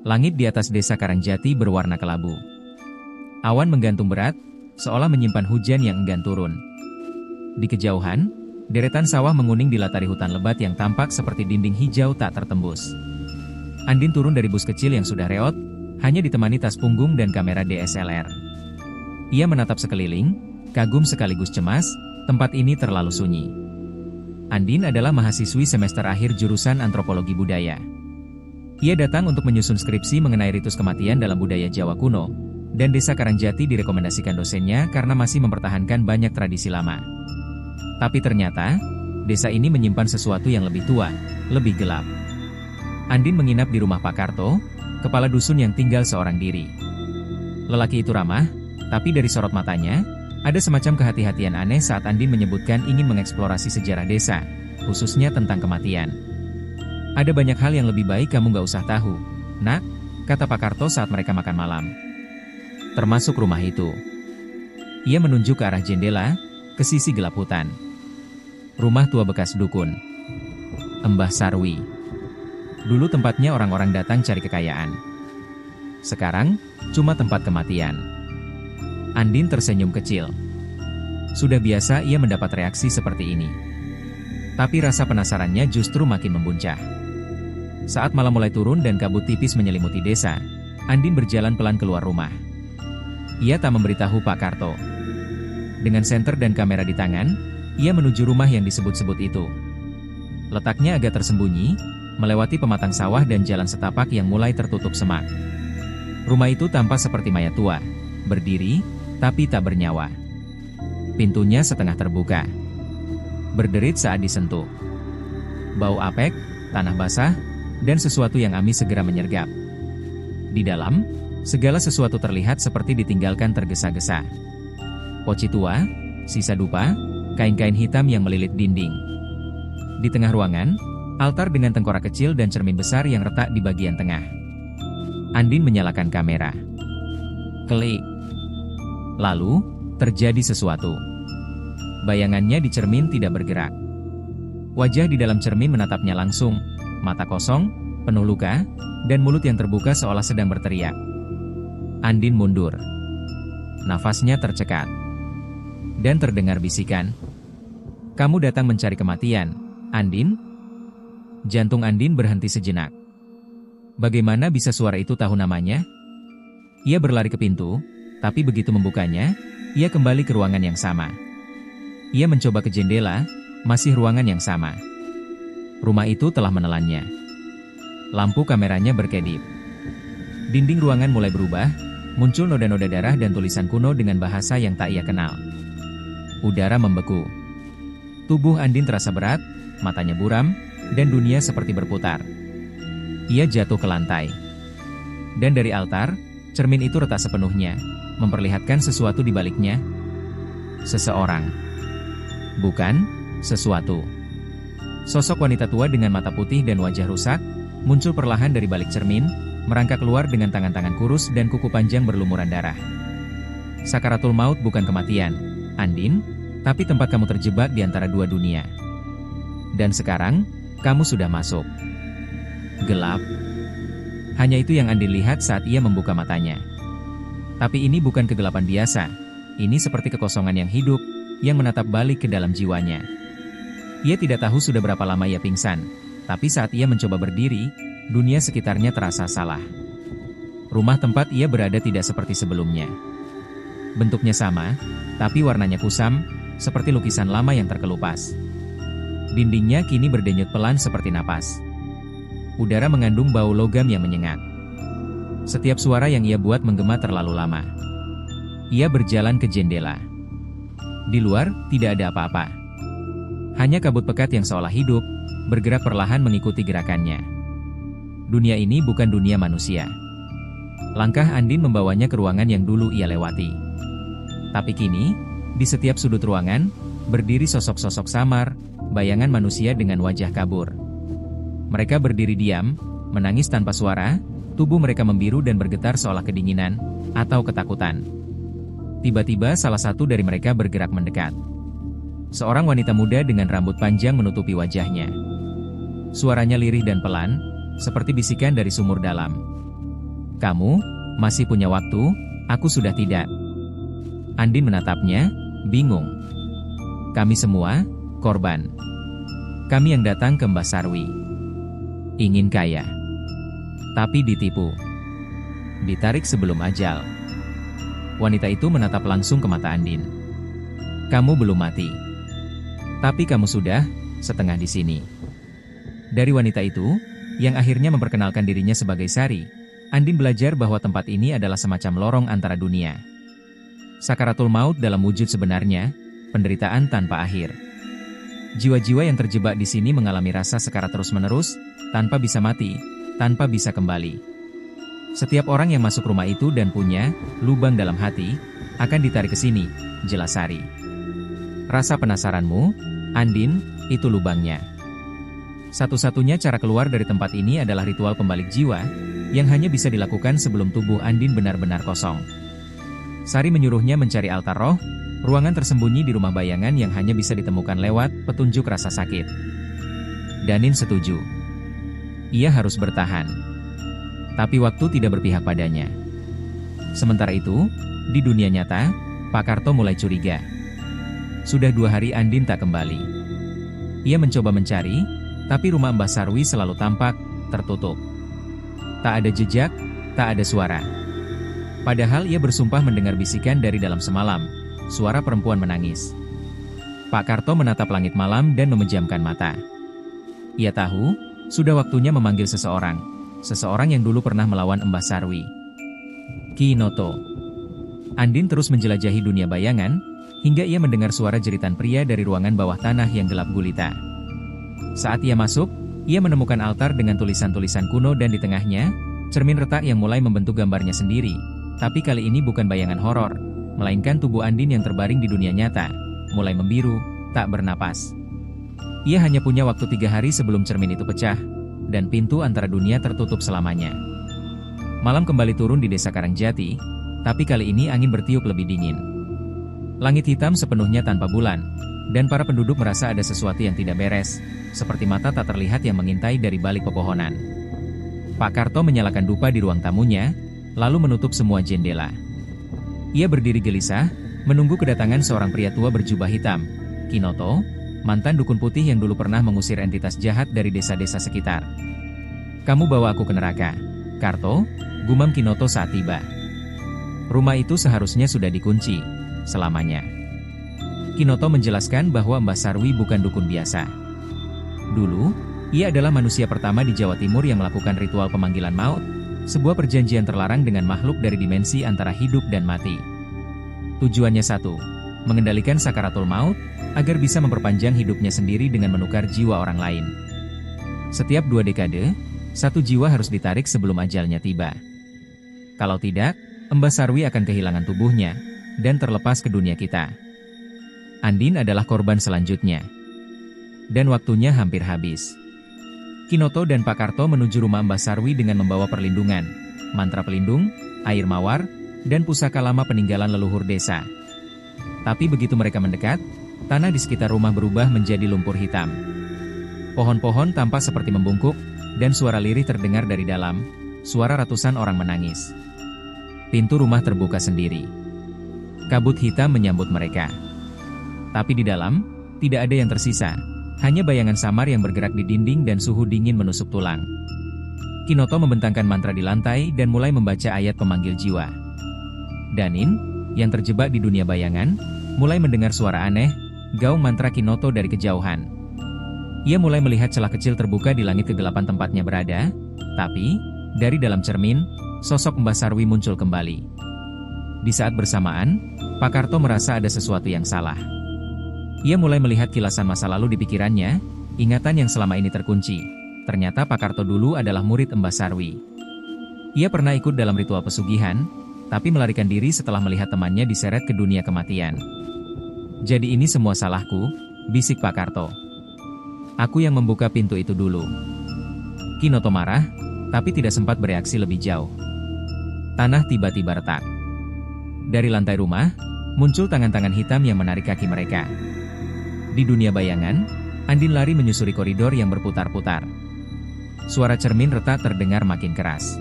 Langit di atas desa Karangjati berwarna kelabu. Awan menggantung berat, seolah menyimpan hujan yang enggan turun. Di kejauhan, deretan sawah menguning dilatari hutan lebat yang tampak seperti dinding hijau tak tertembus. Andin turun dari bus kecil yang sudah reot, hanya ditemani tas punggung dan kamera DSLR. Ia menatap sekeliling, kagum sekaligus cemas, tempat ini terlalu sunyi. Andin adalah mahasiswi semester akhir jurusan Antropologi Budaya. Ia datang untuk menyusun skripsi mengenai ritus kematian dalam budaya Jawa kuno, dan desa Karangjati direkomendasikan dosennya karena masih mempertahankan banyak tradisi lama. Tapi ternyata, desa ini menyimpan sesuatu yang lebih tua, lebih gelap. Andin menginap di rumah Pak Karto, kepala dusun yang tinggal seorang diri. Lelaki itu ramah, tapi dari sorot matanya, ada semacam kehati-hatian aneh saat Andin menyebutkan ingin mengeksplorasi sejarah desa, khususnya tentang kematian. Ada banyak hal yang lebih baik kamu gak usah tahu, nak, kata Pak Karto saat mereka makan malam. Termasuk rumah itu. Ia menunjuk ke arah jendela, ke sisi gelap hutan. Rumah tua bekas dukun. Embah Sarwi. Dulu tempatnya orang-orang datang cari kekayaan. Sekarang, cuma tempat kematian. Andin tersenyum kecil. Sudah biasa ia mendapat reaksi seperti ini. Tapi rasa penasarannya justru makin membuncah. Saat malam mulai turun dan kabut tipis menyelimuti desa, Andin berjalan pelan keluar rumah. Ia tak memberitahu Pak Karto. Dengan senter dan kamera di tangan, ia menuju rumah yang disebut-sebut itu. Letaknya agak tersembunyi, melewati pematang sawah dan jalan setapak yang mulai tertutup semak. Rumah itu tampak seperti mayat tua, berdiri, tapi tak bernyawa. Pintunya setengah terbuka. Berderit saat disentuh. Bau apek, tanah basah, dan sesuatu yang amis segera menyergap. Di dalam, segala sesuatu terlihat seperti ditinggalkan tergesa-gesa. Poci tua, sisa dupa, kain-kain hitam yang melilit dinding. Di tengah ruangan, altar dengan tengkorak kecil dan cermin besar yang retak di bagian tengah. Andin menyalakan kamera. Klik. Lalu, terjadi sesuatu. Bayangannya di cermin tidak bergerak. Wajah di dalam cermin menatapnya langsung, mata kosong, penuh luka, dan mulut yang terbuka seolah sedang berteriak. Andin mundur. Nafasnya tercekat. Dan terdengar bisikan. Kamu datang mencari kematian, Andin? Jantung Andin berhenti sejenak. Bagaimana bisa suara itu tahu namanya? Ia berlari ke pintu, tapi begitu membukanya, ia kembali ke ruangan yang sama. Ia mencoba ke jendela, masih ruangan yang sama. Rumah itu telah menelannya. Lampu kameranya berkedip. Dinding ruangan mulai berubah, muncul noda-noda darah dan tulisan kuno dengan bahasa yang tak ia kenal. Udara membeku. Tubuh Andin terasa berat, matanya buram, dan dunia seperti berputar. Ia jatuh ke lantai. Dan dari altar, cermin itu retak sepenuhnya, memperlihatkan sesuatu di baliknya. Seseorang. Bukan, sesuatu. Sosok wanita tua dengan mata putih dan wajah rusak, muncul perlahan dari balik cermin, merangkak keluar dengan tangan-tangan kurus dan kuku panjang berlumuran darah. Sakaratul maut bukan kematian, Andin, tapi tempat kamu terjebak di antara dua dunia. Dan sekarang, kamu sudah masuk. Gelap. Hanya itu yang Andin lihat saat ia membuka matanya. Tapi ini bukan kegelapan biasa, ini seperti kekosongan yang hidup, yang menatap balik ke dalam jiwanya. Ia tidak tahu sudah berapa lama ia pingsan, tapi saat ia mencoba berdiri, dunia sekitarnya terasa salah. Rumah tempat ia berada tidak seperti sebelumnya. Bentuknya sama, tapi warnanya kusam, seperti lukisan lama yang terkelupas. Dindingnya kini berdenyut pelan seperti napas. Udara mengandung bau logam yang menyengat. Setiap suara yang ia buat menggema terlalu lama. Ia berjalan ke jendela. Di luar, tidak ada apa-apa. Hanya kabut pekat yang seolah hidup, bergerak perlahan mengikuti gerakannya. Dunia ini bukan dunia manusia. Langkah Andin membawanya ke ruangan yang dulu ia lewati. Tapi kini, di setiap sudut ruangan, berdiri sosok-sosok samar, bayangan manusia dengan wajah kabur. Mereka berdiri diam, menangis tanpa suara, tubuh mereka membiru dan bergetar seolah kedinginan, atau ketakutan. Tiba-tiba salah satu dari mereka bergerak mendekat. Seorang wanita muda dengan rambut panjang menutupi wajahnya. Suaranya lirih dan pelan, seperti bisikan dari sumur dalam. Kamu masih punya waktu, aku sudah tidak. Andin menatapnya, bingung. Kami semua korban. Kami yang datang ke Mbah Sarwi ingin kaya, tapi ditipu. Ditarik sebelum ajal. Wanita itu menatap langsung ke mata Andin. Kamu belum mati. Tapi kamu sudah setengah di sini. Dari wanita itu, yang akhirnya memperkenalkan dirinya sebagai Sari, Andin belajar bahwa tempat ini adalah semacam lorong antara dunia. Sakaratul maut dalam wujud sebenarnya, penderitaan tanpa akhir. Jiwa-jiwa yang terjebak di sini mengalami rasa sekarat terus-menerus, tanpa bisa mati, tanpa bisa kembali. Setiap orang yang masuk rumah itu dan punya lubang dalam hati, akan ditarik ke sini, jelas Sari. Rasa penasaranmu, Andin, itu lubangnya. Satu-satunya cara keluar dari tempat ini adalah ritual pembalik jiwa, yang hanya bisa dilakukan sebelum tubuh Andin benar-benar kosong. Sari menyuruhnya mencari altar roh, ruangan tersembunyi di rumah bayangan yang hanya bisa ditemukan lewat petunjuk rasa sakit. Danin setuju. Ia harus bertahan. Tapi waktu tidak berpihak padanya. Sementara itu, di dunia nyata, Pak Karto mulai curiga. Sudah 2 hari Andin tak kembali. Ia mencoba mencari, tapi rumah Mbah Sarwi selalu tampak tertutup. Tak ada jejak, tak ada suara. Padahal ia bersumpah mendengar bisikan dari dalam semalam, suara perempuan menangis. Pak Karto menatap langit malam dan memejamkan mata. Ia tahu, sudah waktunya memanggil seseorang. Seseorang yang dulu pernah melawan Mbah Sarwi. Ki Noto. Andin terus menjelajahi dunia bayangan, hingga ia mendengar suara jeritan pria dari ruangan bawah tanah yang gelap gulita. Saat ia masuk, ia menemukan altar dengan tulisan-tulisan kuno dan di tengahnya, cermin retak yang mulai membentuk gambarnya sendiri. Tapi kali ini bukan bayangan horor, melainkan tubuh Andin yang terbaring di dunia nyata, mulai membiru, tak bernapas. Ia hanya punya waktu 3 hari sebelum cermin itu pecah, dan pintu antara dunia tertutup selamanya. Malam kembali turun di desa Karangjati, tapi kali ini angin bertiup lebih dingin. Langit hitam sepenuhnya tanpa bulan, dan para penduduk merasa ada sesuatu yang tidak beres, seperti mata tak terlihat yang mengintai dari balik pepohonan. Pak Karto menyalakan dupa di ruang tamunya, lalu menutup semua jendela. Ia berdiri gelisah, menunggu kedatangan seorang pria tua berjubah hitam, Ki Noto, mantan dukun putih yang dulu pernah mengusir entitas jahat dari desa-desa sekitar. Kamu bawa aku ke neraka, Karto, gumam Ki Noto saat tiba. Rumah itu seharusnya sudah dikunci, selamanya. Ki Noto menjelaskan bahwa Mbah Sarwi bukan dukun biasa. Dulu, ia adalah manusia pertama di Jawa Timur yang melakukan ritual pemanggilan maut, sebuah perjanjian terlarang dengan makhluk dari dimensi antara hidup dan mati. Tujuannya satu, mengendalikan sakaratul maut, agar bisa memperpanjang hidupnya sendiri dengan menukar jiwa orang lain. Setiap 2 dekade, 1 jiwa harus ditarik sebelum ajalnya tiba. Kalau tidak, Mbah Sarwi akan kehilangan tubuhnya, dan terlepas ke dunia kita. Andin adalah korban selanjutnya. Dan waktunya hampir habis. Ki Noto dan Pak Karto menuju rumah Mbah Sarwi dengan membawa perlindungan, mantra pelindung, air mawar, dan pusaka lama peninggalan leluhur desa. Tapi begitu mereka mendekat, tanah di sekitar rumah berubah menjadi lumpur hitam. Pohon-pohon tampak seperti membungkuk, dan suara lirih terdengar dari dalam, suara ratusan orang menangis. Pintu rumah terbuka sendiri. Kabut hitam menyambut mereka. Tapi di dalam, tidak ada yang tersisa. Hanya bayangan samar yang bergerak di dinding dan suhu dingin menusuk tulang. Ki Noto membentangkan mantra di lantai dan mulai membaca ayat pemanggil jiwa. Danin, yang terjebak di dunia bayangan, mulai mendengar suara aneh, gaung mantra Ki Noto dari kejauhan. Ia mulai melihat celah kecil terbuka di langit kegelapan tempatnya berada, tapi, dari dalam cermin, sosok Mbah Sarwi muncul kembali. Di saat bersamaan, Pak Karto merasa ada sesuatu yang salah. Ia mulai melihat kilasan masa lalu di pikirannya, ingatan yang selama ini terkunci. Ternyata Pak Karto dulu adalah murid Mbah Sarwi. Ia pernah ikut dalam ritual pesugihan, tapi melarikan diri setelah melihat temannya diseret ke dunia kematian. Jadi ini semua salahku, bisik Pak Karto. Aku yang membuka pintu itu dulu. Ki Noto marah, tapi tidak sempat bereaksi lebih jauh. Tanah tiba-tiba retak. Dari lantai rumah, muncul tangan-tangan hitam yang menarik kaki mereka. Di dunia bayangan, Andin lari menyusuri koridor yang berputar-putar. Suara cermin retak terdengar makin keras.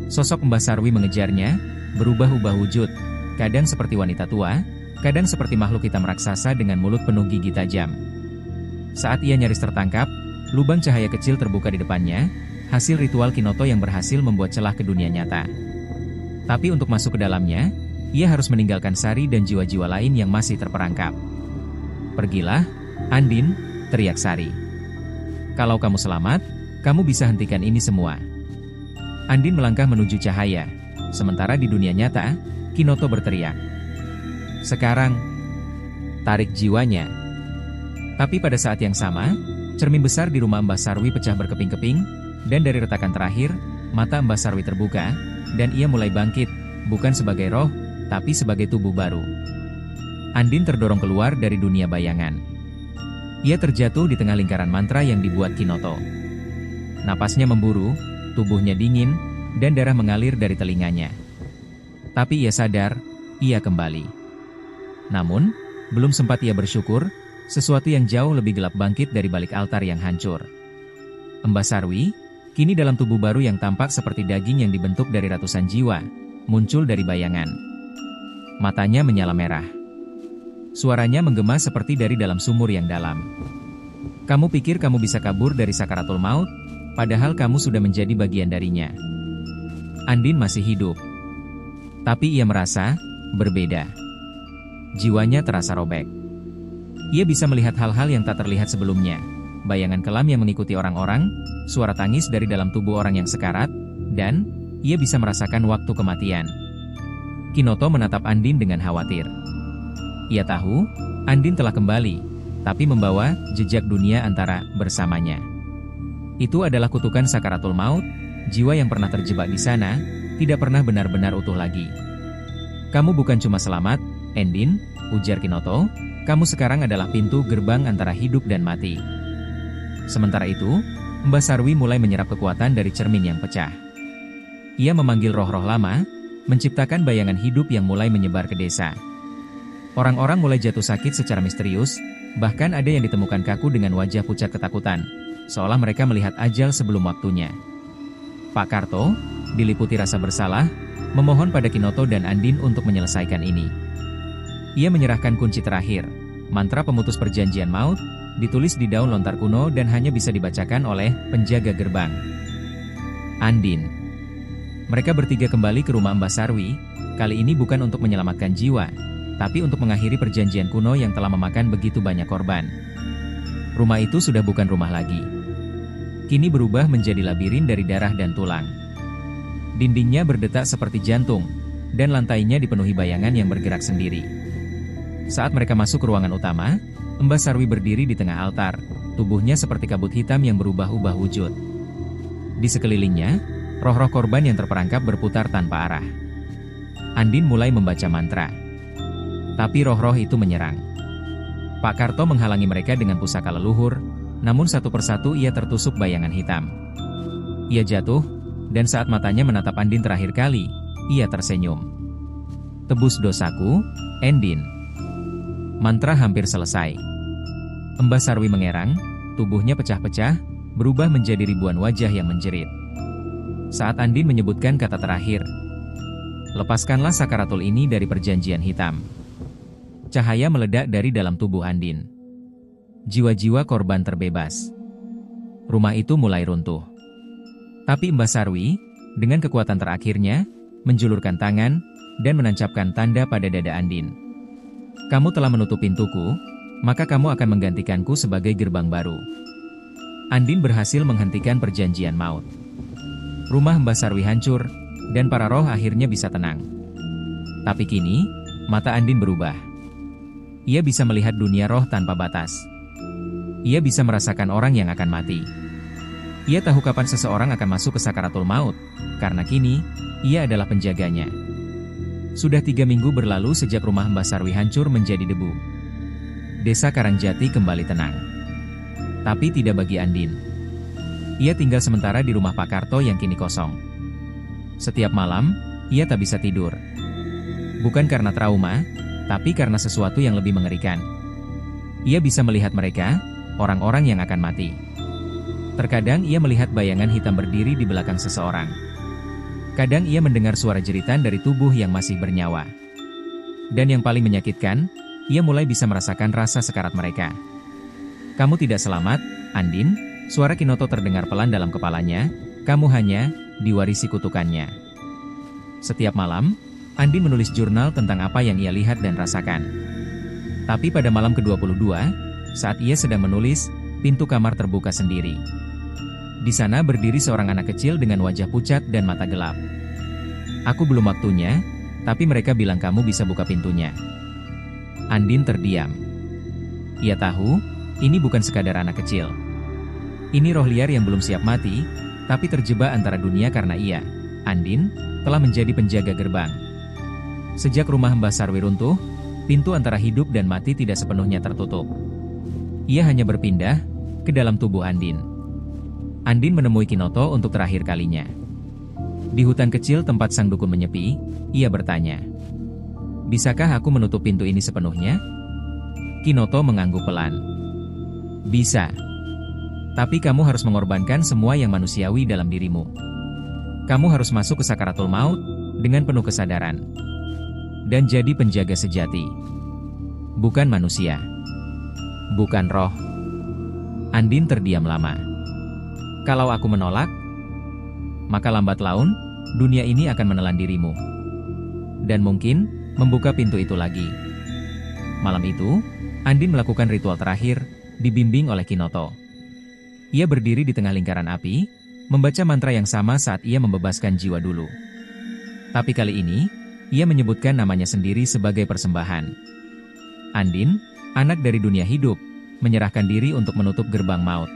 Sosok Mbah Sarwi mengejarnya, berubah-ubah wujud, kadang seperti wanita tua, kadang seperti makhluk hitam raksasa dengan mulut penuh gigi tajam. Saat ia nyaris tertangkap, lubang cahaya kecil terbuka di depannya, hasil ritual Kinoto yang berhasil membuat celah ke dunia nyata. Tapi untuk masuk ke dalamnya, ia harus meninggalkan Sari dan jiwa-jiwa lain yang masih terperangkap. "Pergilah, Andin," teriak Sari. "Kalau kamu selamat, kamu bisa hentikan ini semua." Andin melangkah menuju cahaya, sementara di dunia nyata, Kinoto berteriak, "Sekarang, tarik jiwanya." Tapi pada saat yang sama, cermin besar di rumah Mbah Sarwi pecah berkeping-keping, dan dari retakan terakhir, mata Mbah Sarwi terbuka, dan ia mulai bangkit, bukan sebagai roh, tapi sebagai tubuh baru. Andin terdorong keluar dari dunia bayangan. Ia terjatuh di tengah lingkaran mantra yang dibuat Kinoto. Napasnya memburu, tubuhnya dingin, dan darah mengalir dari telinganya. Tapi ia sadar, ia kembali. Namun, belum sempat ia bersyukur, sesuatu yang jauh lebih gelap bangkit dari balik altar yang hancur. Mbah Sarwi, kini dalam tubuh baru yang tampak seperti daging yang dibentuk dari ratusan jiwa, muncul dari bayangan. Matanya menyala merah. Suaranya menggema seperti dari dalam sumur yang dalam. "Kamu pikir kamu bisa kabur dari sakaratul maut? Padahal kamu sudah menjadi bagian darinya." Andin masih hidup. Tapi ia merasa berbeda. Jiwanya terasa robek. Ia bisa melihat hal-hal yang tak terlihat sebelumnya. Bayangan kelam yang mengikuti orang-orang, suara tangis dari dalam tubuh orang yang sekarat, dan ia bisa merasakan waktu kematian. Kinoto menatap Andin dengan khawatir. Ia tahu, Andin telah kembali, tapi membawa jejak dunia antara bersamanya. Itu adalah kutukan sakaratul maut, jiwa yang pernah terjebak di sana, tidak pernah benar-benar utuh lagi. "Kamu bukan cuma selamat, Andin," ujar Kinoto, "kamu sekarang adalah pintu gerbang antara hidup dan mati." Sementara itu, Mbah Sarwi mulai menyerap kekuatan dari cermin yang pecah. Ia memanggil roh-roh lama, menciptakan bayangan hidup yang mulai menyebar ke desa. Orang-orang mulai jatuh sakit secara misterius, bahkan ada yang ditemukan kaku dengan wajah pucat ketakutan, seolah mereka melihat ajal sebelum waktunya. Pak Karto, diliputi rasa bersalah, memohon pada Kinoto dan Andin untuk menyelesaikan ini. Ia menyerahkan kunci terakhir, mantra pemutus perjanjian maut, ditulis di daun lontar kuno dan hanya bisa dibacakan oleh penjaga gerbang. Andin. Mereka bertiga kembali ke rumah Mbah Sarwi, kali ini bukan untuk menyelamatkan jiwa, tapi untuk mengakhiri perjanjian kuno yang telah memakan begitu banyak korban. Rumah itu sudah bukan rumah lagi. Kini berubah menjadi labirin dari darah dan tulang. Dindingnya berdetak seperti jantung, dan lantainya dipenuhi bayangan yang bergerak sendiri. Saat mereka masuk ke ruangan utama, Mbah Sarwi berdiri di tengah altar, tubuhnya seperti kabut hitam yang berubah-ubah wujud. Di sekelilingnya, roh-roh korban yang terperangkap berputar tanpa arah. Andin mulai membaca mantra. Tapi roh-roh itu menyerang. Pak Karto menghalangi mereka dengan pusaka leluhur, namun satu persatu ia tertusuk bayangan hitam. Ia jatuh, dan saat matanya menatap Andin terakhir kali, ia tersenyum. "Tebus dosaku, Andin." Mantra hampir selesai. Mbah Sarwi mengerang, tubuhnya pecah-pecah, berubah menjadi ribuan wajah yang menjerit. Saat Andin menyebutkan kata terakhir, "Lepaskanlah sakaratul ini dari perjanjian hitam." Cahaya meledak dari dalam tubuh Andin. Jiwa-jiwa korban terbebas. Rumah itu mulai runtuh. Tapi Mbah Sarwi, dengan kekuatan terakhirnya, menjulurkan tangan, dan menancapkan tanda pada dada Andin. "Kamu telah menutup pintuku, maka kamu akan menggantikanku sebagai gerbang baru." Andin berhasil menghentikan perjanjian maut. Rumah Mbah Sarwi hancur, dan para roh akhirnya bisa tenang. Tapi kini, mata Andin berubah. Ia bisa melihat dunia roh tanpa batas. Ia bisa merasakan orang yang akan mati. Ia tahu kapan seseorang akan masuk ke sakaratul maut, karena kini, ia adalah penjaganya. Sudah 3 minggu berlalu sejak rumah Mbah Sarwi hancur menjadi debu. Desa Karangjati kembali tenang. Tapi tidak bagi Andin. Ia tinggal sementara di rumah Pak Karto yang kini kosong. Setiap malam, ia tak bisa tidur. Bukan karena trauma, tapi karena sesuatu yang lebih mengerikan. Ia bisa melihat mereka, orang-orang yang akan mati. Terkadang ia melihat bayangan hitam berdiri di belakang seseorang. Kadang ia mendengar suara jeritan dari tubuh yang masih bernyawa. Dan yang paling menyakitkan, ia mulai bisa merasakan rasa sekarat mereka. "Kamu tidak selamat, Andin," suara Kinoto terdengar pelan dalam kepalanya, "kamu hanya diwarisi kutukannya." Setiap malam, Andin menulis jurnal tentang apa yang ia lihat dan rasakan. Tapi pada malam ke-22, saat ia sedang menulis, pintu kamar terbuka sendiri. Di sana berdiri seorang anak kecil dengan wajah pucat dan mata gelap. "Aku belum waktunya, tapi mereka bilang kamu bisa buka pintunya." Andin terdiam. Ia tahu, ini bukan sekadar anak kecil. Ini roh liar yang belum siap mati, tapi terjebak antara dunia karena ia, Andin, telah menjadi penjaga gerbang. Sejak rumah Mbah Sarwi runtuh, pintu antara hidup dan mati tidak sepenuhnya tertutup. Ia hanya berpindah ke dalam tubuh Andin. Andin menemui Kinoto untuk terakhir kalinya. Di hutan kecil tempat sang dukun menyepi, ia bertanya, "Bisakah aku menutup pintu ini sepenuhnya?" Kinoto mengangguk pelan. "Bisa. Tapi kamu harus mengorbankan semua yang manusiawi dalam dirimu. Kamu harus masuk ke sakaratul maut dengan penuh kesadaran. Dan jadi penjaga sejati. Bukan manusia. Bukan roh." Andin terdiam lama. "Kalau aku menolak, maka lambat laun, dunia ini akan menelan dirimu. Dan mungkin, membuka pintu itu lagi." Malam itu, Andin melakukan ritual terakhir, dibimbing oleh Kinoto. Ia berdiri di tengah lingkaran api, membaca mantra yang sama saat ia membebaskan jiwa dulu. Tapi kali ini, ia menyebutkan namanya sendiri sebagai persembahan. Andin, anak dari dunia hidup, menyerahkan diri untuk menutup gerbang maut.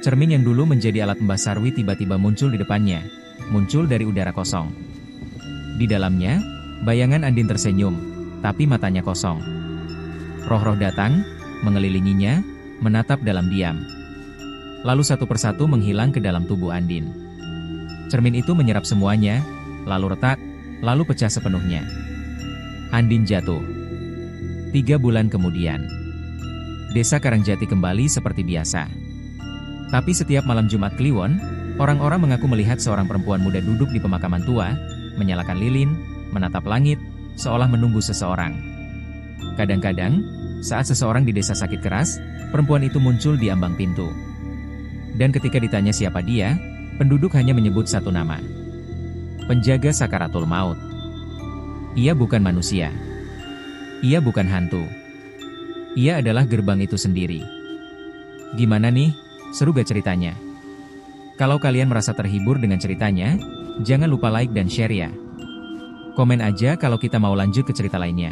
Cermin yang dulu menjadi alat Mbah Sarwi tiba-tiba muncul di depannya, muncul dari udara kosong. Di dalamnya, bayangan Andin tersenyum, tapi matanya kosong. Roh-roh datang, mengelilinginya, menatap dalam diam. Lalu satu persatu menghilang ke dalam tubuh Andin. Cermin itu menyerap semuanya, lalu retak, lalu pecah sepenuhnya. Andin jatuh. 3 bulan kemudian, desa Karangjati kembali seperti biasa. Tapi setiap malam Jumat Kliwon, orang-orang mengaku melihat seorang perempuan muda duduk di pemakaman tua, menyalakan lilin, menatap langit, seolah menunggu seseorang. Kadang-kadang, saat seseorang di desa sakit keras, perempuan itu muncul di ambang pintu. Dan ketika ditanya siapa dia, penduduk hanya menyebut satu nama. Penjaga sakaratul maut. Ia bukan manusia. Ia bukan hantu. Ia adalah gerbang itu sendiri. "Gimana nih?" seru gak ceritanya? Kalau kalian merasa terhibur dengan ceritanya, jangan lupa like dan share ya. Komen aja kalau kita mau lanjut ke cerita lainnya.